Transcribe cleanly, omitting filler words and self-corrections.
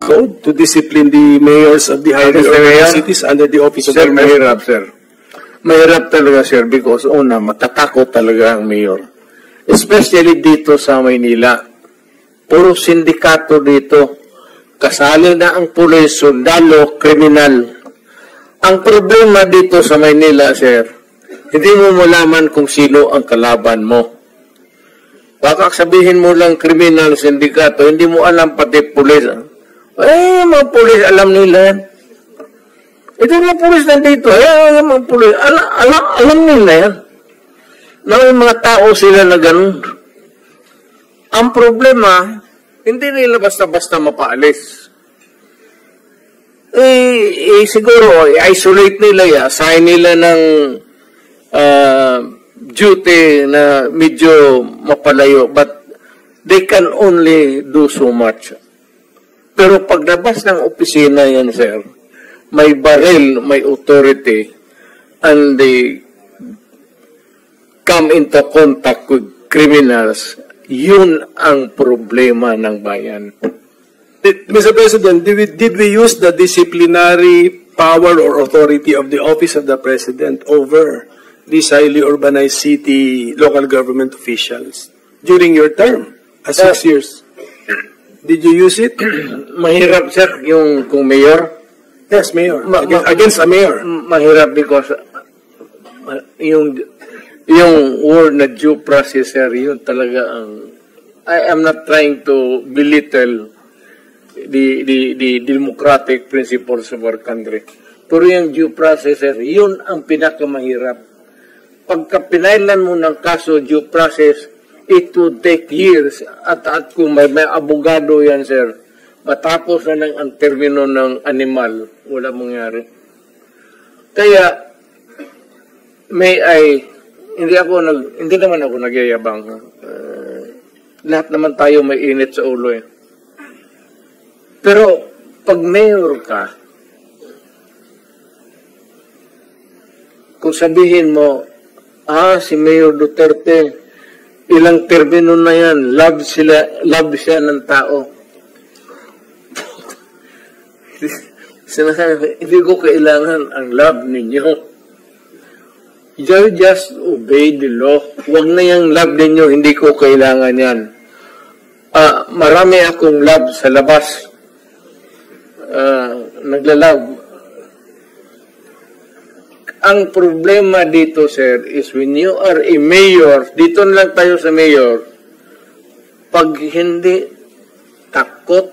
code to discipline the mayors of the highly urban cities under the office of Sir, the president? mahirap, sir. Mahirap talaga, sir, because una, matatakot talaga ang mayor. Especially dito sa Maynila. Puro sindikato dito. Kasali na ang pulis, sundalo, kriminal. Ang problema dito sa Maynila, sir, hindi mo malaman kung sino ang kalaban mo. Baka sabihin mo lang kriminal, sindikato, hindi mo alam pati pulis. Mga pulis, alam nila yan. Ito mga pulis nandito. Mga pulis, alam nila yan. Na may mga tao sila na ganun. Ang problema, hindi nila basta-basta mapaalis. Siguro, isolate nila yan. Assign nila ng duty na medyo mapalayo. But they can only do so much. Pero paglabas ng opisina yan, sir, may baril, may authority, and they come into contact with criminals, yun ang problema ng bayan. Mr. President, did we use the disciplinary power or authority of the office of the president over these highly urbanized city local government officials during your term as 6 years? Did you use it? Mahirap, sir, yung kung mayor. Yes, mayor. Against a mayor. Mahirap because yung word na due process, sir, yun talaga ang... I am not trying to belittle the democratic principles of our country. Pero yung due process, sir, yun ang pinakamahirap. Pagka pinailan mo ng kaso due process, it would take years. At kung may abogado yan, sir, matapos na ang termino ng animal, wala mangyari. Kaya, hindi naman ako nagyayabang. Lahat naman tayo may init sa ulo eh. Pero, pag mayor ka, kung sabihin mo, si Mayor Duterte, ilang termino na yan, love siya ng tao. Sinasabi, hindi ko kailangan ang love ninyo. You just obey the law. Huwag na yung love ninyo, hindi ko kailangan yan. Marami akong love sa labas. Naglalove. Ang problema dito, sir, is when you are a mayor, dito lang tayo sa mayor, pag hindi takot